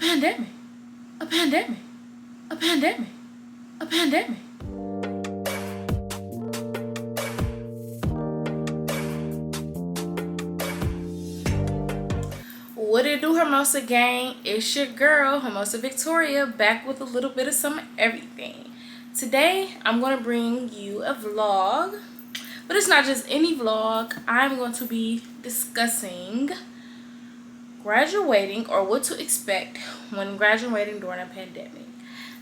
pandemic, a pandemic, a pandemic, a pandemic. What it do, Hermosa gang? It's your girl, Hermosa Victoria, back with a little bit of some everything. Today, I'm going to bring you a vlog, but it's not just any vlog. I'm going to be discussing graduating or what to expect when graduating during a pandemic.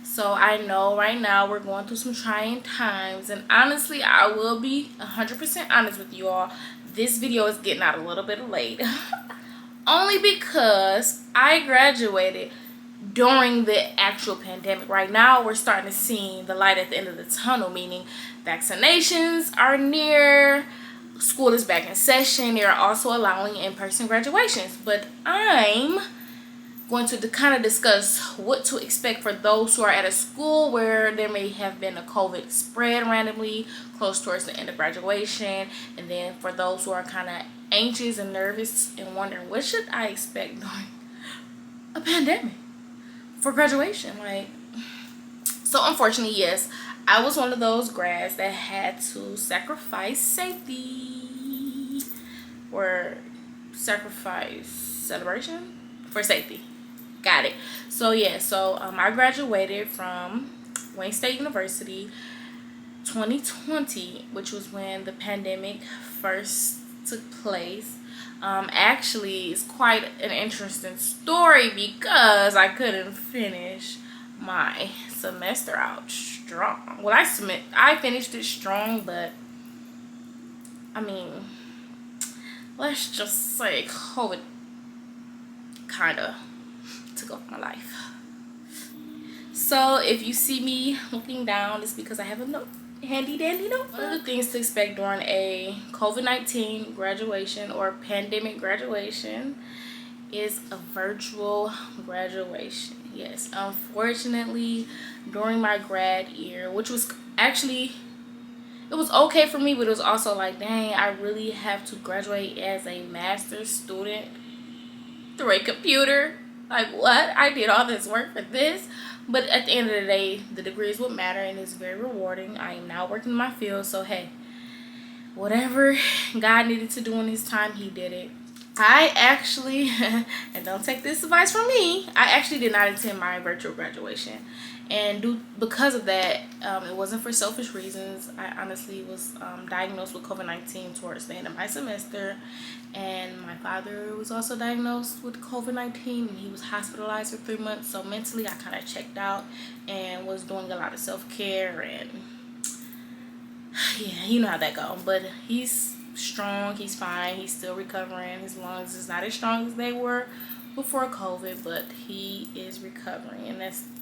So I know right now we're going through some trying times, and honestly, I will be 100% honest with you all. This video is getting out a little bit late. Only because I graduated during the actual pandemic. Right now, we're starting to see the light at the end of the tunnel, meaning vaccinations are near, school is back in session. They are also allowing in-person graduations. But I'm going to kind of discuss what to expect for those who are at a school where there may have been a COVID spread randomly close towards the end of graduation, and then for those who are kind of anxious and nervous and wondering what should I expect during a pandemic for graduation. So unfortunately, yes, I was one of those grads that had to sacrifice safety or sacrifice celebration for safety. Got it. So yeah, I graduated from Wayne State University 2020, which was when the pandemic first took place. Actually, it's quite an interesting story because I couldn't finish my semester out strong. Well, I finished it strong, but I mean, let's just say COVID kind of took over my life. So if you see me looking down, it's because I have a note, handy dandy note. One of the things to expect during a COVID-19 graduation or pandemic graduation is a virtual graduation. Yes, unfortunately, during my grad year, which was actually, it was okay for me, but it was also like, dang, I really have to graduate as a master's student through a computer. Like, what? I did all this work for this. But at the end of the day, the degree is what matter, and it's very rewarding. I am now working in my field, so hey, whatever God needed to do in his time, he did it. I actually, and don't take this advice from me, I actually did not attend my virtual graduation. And because of that, it wasn't for selfish reasons. I honestly was diagnosed with COVID-19 towards the end of my semester. And my father was also diagnosed with COVID-19, and he was hospitalized for 3 months. So mentally, I kind of checked out and was doing a lot of self-care. And yeah, you know how that goes. But he's strong, he's fine, he's still recovering. His lungs is not as strong as they were before COVID, but he is recovering, and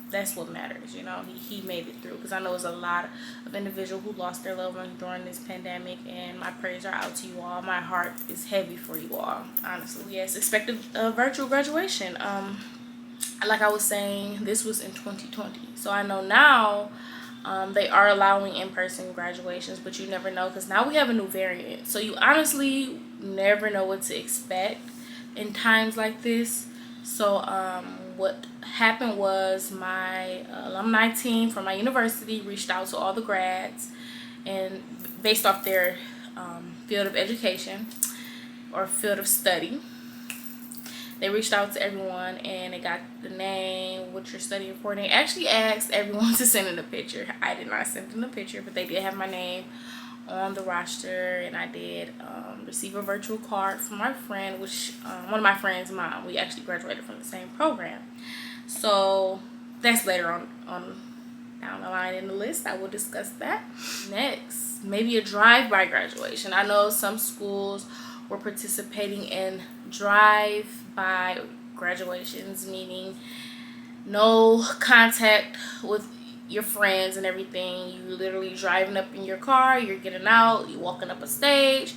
that's what matters. You know, he made it through, because I know there's a lot of individuals who lost their loved ones during this pandemic, and my prayers are out to you all. My heart is heavy for you all, honestly. Yes, expect a virtual graduation. Like I was saying, this was in 2020, so I know now they are allowing in-person graduations, but you never know, because now we have a new variant, so you honestly never know what to expect in times like this. So what happened was my alumni team from my university reached out to all the grads, and based off their field of education or field of study, they reached out to everyone, and they got the name, what you're studying for. They actually asked everyone to send in a picture. I did not send in a picture, but they did have my name on the roster, and I did receive a virtual card from my friend, which one of my friends' mom. We actually graduated from the same program. So that's later on down the line in the list. I will discuss that. Next, maybe a drive-by graduation. I know some schools were participating in drive-by graduations, meaning no contact with your friends and everything. You literally driving up in your car, you're getting out, you walking up a stage,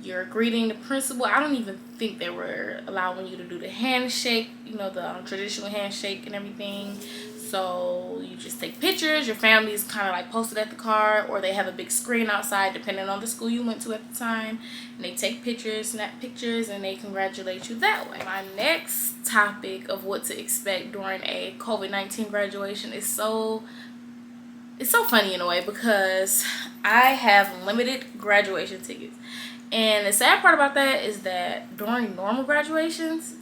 you're greeting the principal. I don't even think they were allowing you to do the handshake, you know, the traditional handshake and everything. So you just take pictures. Your family is kind of like posted at the car, or they have a big screen outside depending on the school you went to at the time, and they take pictures, snap pictures, and they congratulate you that way. My next topic of what to expect during a COVID-19 graduation is it's so funny in a way, because I have limited graduation tickets. And the sad part about that is that during normal graduations,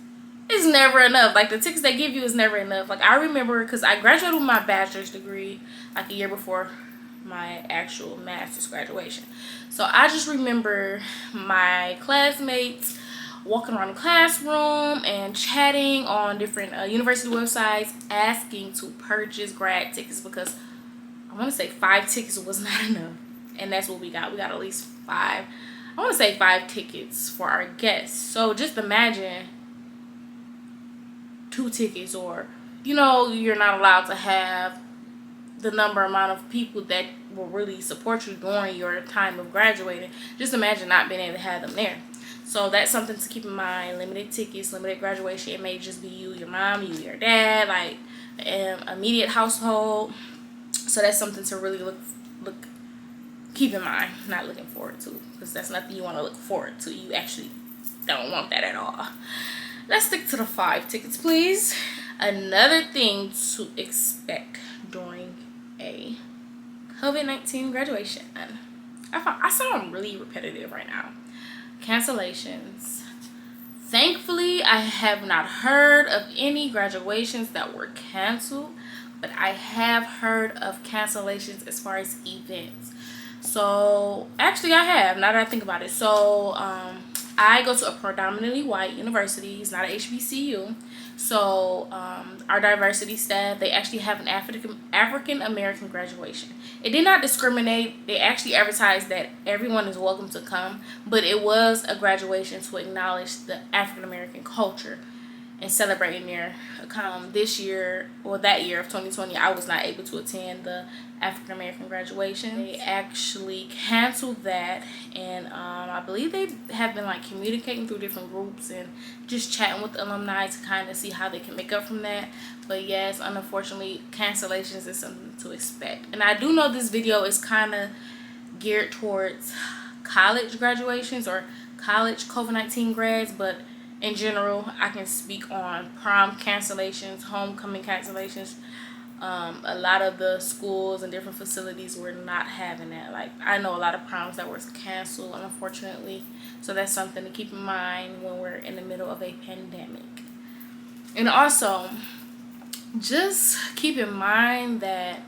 it's never enough. Like, the tickets they give you is never enough. Like, I remember, because I graduated with my bachelor's degree like a year before my actual master's graduation. So I just remember my classmates walking around the classroom and chatting on different university websites, asking to purchase grad tickets, because I want to say 5 tickets was not enough. And that's what we got. We got at least 5. I want to say 5 tickets for our guests. So just imagine 2 tickets, or, you know, you're not allowed to have the amount of people that will really support you during your time of graduating. Just imagine not being able to have them there. So that's something to keep in mind. Limited tickets, limited graduation. It may just be you, your mom, you, your dad, like immediate household. So that's something to really keep in mind, not looking forward to, because that's nothing you want to look forward to. You actually don't want that at all. Let's stick to the 5 tickets, please. Another thing to expect during a COVID-19 graduation. I sound really repetitive right now. Cancellations. Thankfully, I have not heard of any graduations that were canceled, but I have heard of cancellations as far as events. So actually I have, now that I think about it. So I go to a predominantly white university. It's not a HBCU. So our diversity staff, they actually have an African American graduation. It did not discriminate. They actually advertised that everyone is welcome to come, but it was a graduation to acknowledge the African American culture and celebrating their this year, or that year of 2020. I was not able to attend the African American graduation. They actually canceled that, and I believe they have been like communicating through different groups and just chatting with the alumni to kind of see how they can make up from that. But yes, unfortunately, cancellations is something to expect. And I do know this video is kind of geared towards college graduations or college COVID-19 grads, but in general, I can speak on prom cancellations, homecoming cancellations. A lot of the schools and different facilities were not having that. Like, I know a lot of proms that were canceled, unfortunately. So that's something to keep in mind when we're in the middle of a pandemic. And also, just keep in mind that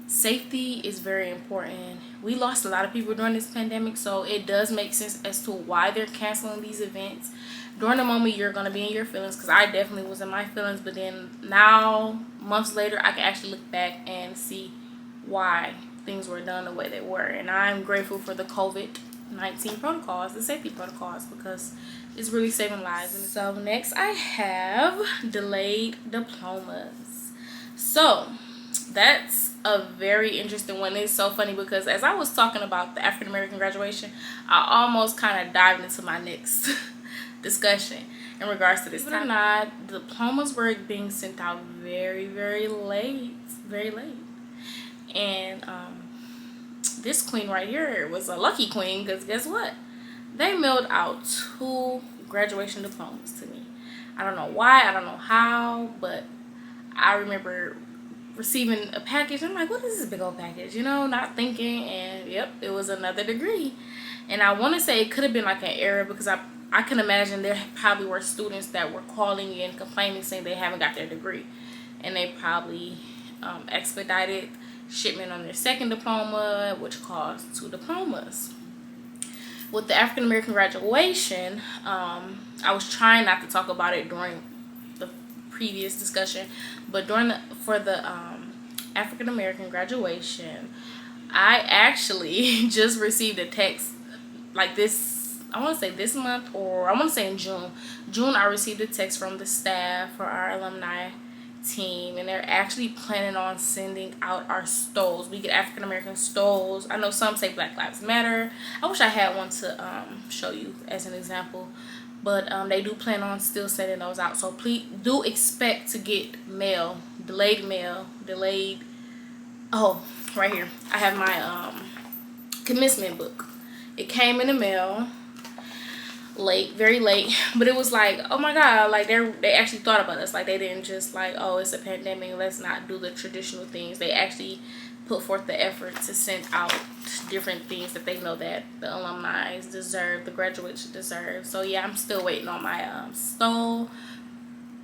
safety is very important. We lost a lot of people during this pandemic, so it does make sense as to why they're canceling these events. During the moment, you're going to be in your feelings, because I definitely was in my feelings, but then now, months later, I can actually look back and see why things were done the way they were. And I'm grateful for the COVID-19 protocols, the safety protocols, because it's really saving lives. And so next I have delayed diplomas. So that's a very interesting one. It's so funny because as I was talking about the African American graduation, I almost kind of dived into my next discussion in regards to this. Believe it or not, diplomas were being sent out very, very late. And this queen right here was a lucky queen, because guess what? They mailed out 2 graduation diplomas to me. I don't know why, I don't know how, but I remember receiving a package. I'm like, what is this big old package? You know, not thinking, and yep, it was another degree. And I want to say it could have been like an error, because I can imagine there probably were students that were calling in complaining, saying they haven't got their degree, and they probably expedited shipment on their second diploma, which caused 2 diplomas. With the African American graduation, I was trying not to talk about it during the previous discussion, but for the African American graduation, I actually just received a text like this. I want to say this month, or I want to say in June. I received a text from the staff for our alumni team, and they're actually planning on sending out our stoles. We get African American stoles. I know some say Black Lives Matter. I wish I had one to show you as an example, but they do plan on still sending those out. So please do expect to get mail delayed mail, delayed. Oh, right here. I have my commencement book. It came in the mail late, very late, but it was like, oh my god, like they actually thought about us. Like, they didn't just like, oh, it's a pandemic, let's not do the traditional things. They actually put forth the effort to send out different things that they know that the alumni deserve, the graduates deserve. So yeah, I'm still waiting on my stole.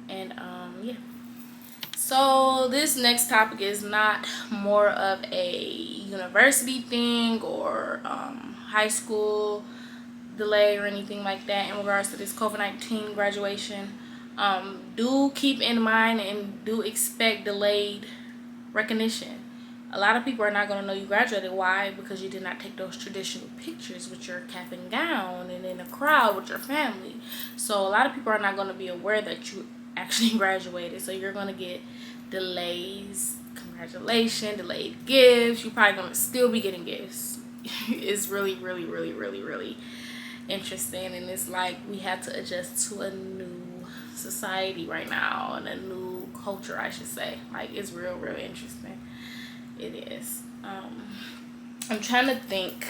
And yeah, so this next topic is not more of a university thing or high school delay or anything like that in regards to this COVID-19 graduation. Do keep in mind and do expect delayed recognition. A lot of people are not going to know you graduated. Why? Because you did not take those traditional pictures with your cap and gown and in a crowd with your family. So a lot of people are not going to be aware that you actually graduated. So you're going to get delays, congratulations, delayed gifts. You're probably going to still be getting gifts. It's really, really, really, really, really interesting. And it's like we have to adjust to a new society right now and a new culture, I should say. Like, it's real, real interesting. It is. I'm trying to think.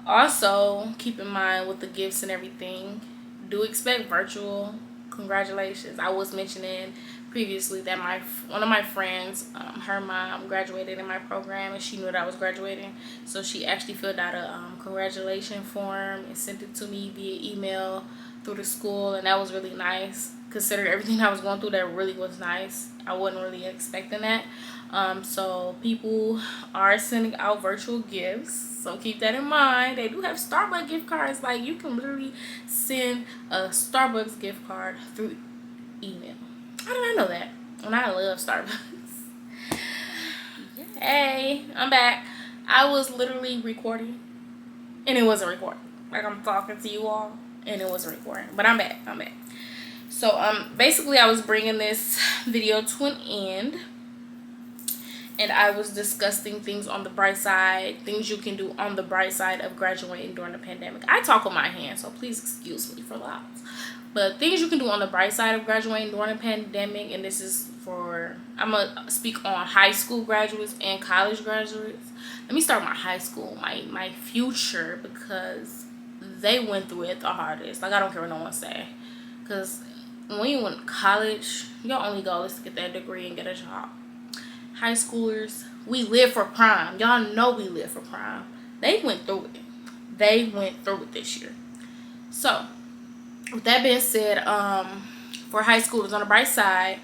Also, keep in mind with the gifts and everything, do expect virtual congratulations. I was mentioning previously that one of my friends, her mom graduated in my program, and she knew that I was graduating, so she actually filled out a congratulation form and sent it to me via email through the school, and that was really nice. Considering everything I was going through, that really was nice. I wasn't really expecting that. So people are sending out virtual gifts, so keep that in mind. They do have Starbucks gift cards. Like, you can literally send a Starbucks gift card through email. How did I know that? And I love Starbucks. Hey, I'm back. I was literally recording and it wasn't recording. Like, I'm talking to you all and it wasn't recording, but I'm back. So basically I was bringing this video to an end, and I was discussing things on the bright side, things you can do on the bright side of graduating during the pandemic. I talk with my hands, so please excuse me for that. But things you can do on the bright side of graduating during the pandemic, and this is for, I'm gonna speak on high school graduates and college graduates. Let me start with my high school, my future, because they went through it the hardest. Like, I don't care what no one say, because when you went to college, your only goal is to get that degree and get a job. High schoolers, we live for prime. Y'all know we live for prime. They went through it. They went through it this year. So, with that being said, for high schoolers, on the bright side,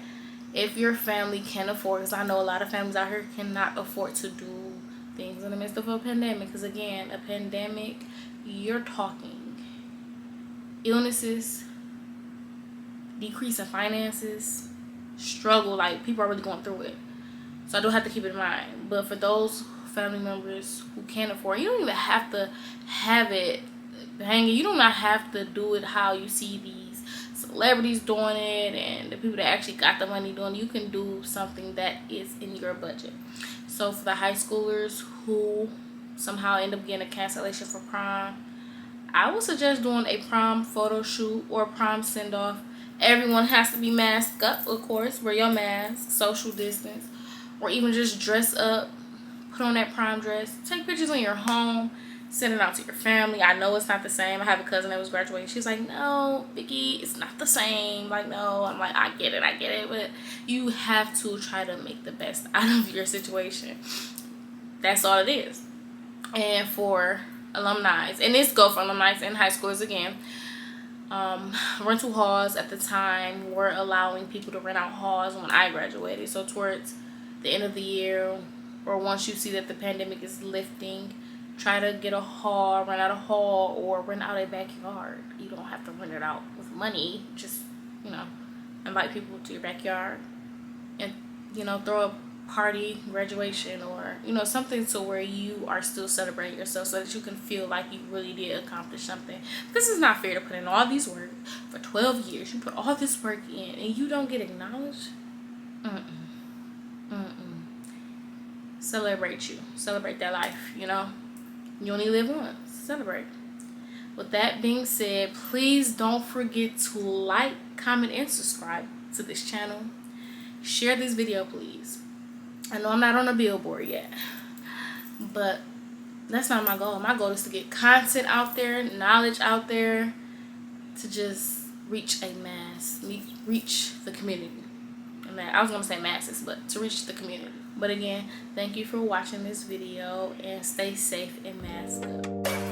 if your family can afford, because I know a lot of families out here cannot afford to do things in the midst of a pandemic. Because again, a pandemic, you're talking illnesses, decrease in finances, struggle. Like, people are really going through it. So I do have to keep it in mind. But for those family members who can't afford, you don't even have to have it hanging. You do not have to do it how you see these celebrities doing it and the people that actually got the money doing it. You can do something that is in your budget. So for the high schoolers who somehow end up getting a cancellation for prom, I would suggest doing a prom photo shoot or prom send-off. Everyone has to be masked up, of course. Wear your mask, social distance, or even just dress up, put on that prom dress, take pictures in your home, send it out to your family. I know it's not the same. I have a cousin that was graduating. She's like, no, Vicky, it's not the same. Like, no. I'm like, I get it. But you have to try to make the best out of your situation. That's all it is. And for alumni, and this go for alumni and high schoolers again, rental halls at the time were allowing people to rent out halls when I graduated. So towards the end of the year, or once you see that the pandemic is lifting, try to get a hall, rent out a hall, or rent out a backyard. You don't have to rent it out with money. Just, invite people to your backyard and, throw a party, graduation, or, something to where you are still celebrating yourself so that you can feel like you really did accomplish something. This is not fair to put in all these work for 12 years. You put all this work in and you don't get acknowledged. Celebrate you. Celebrate that life, You only live once. Celebrate. With that being said, please don't forget to like, comment, and subscribe to this channel. Share this video, please. I know I'm not on a billboard yet, but that's not my goal. My goal is to get content out there, knowledge out there, to just reach a mass, reach the community. I was going to say masses, but to reach the community. But again, thank you for watching this video, and stay safe and mask up.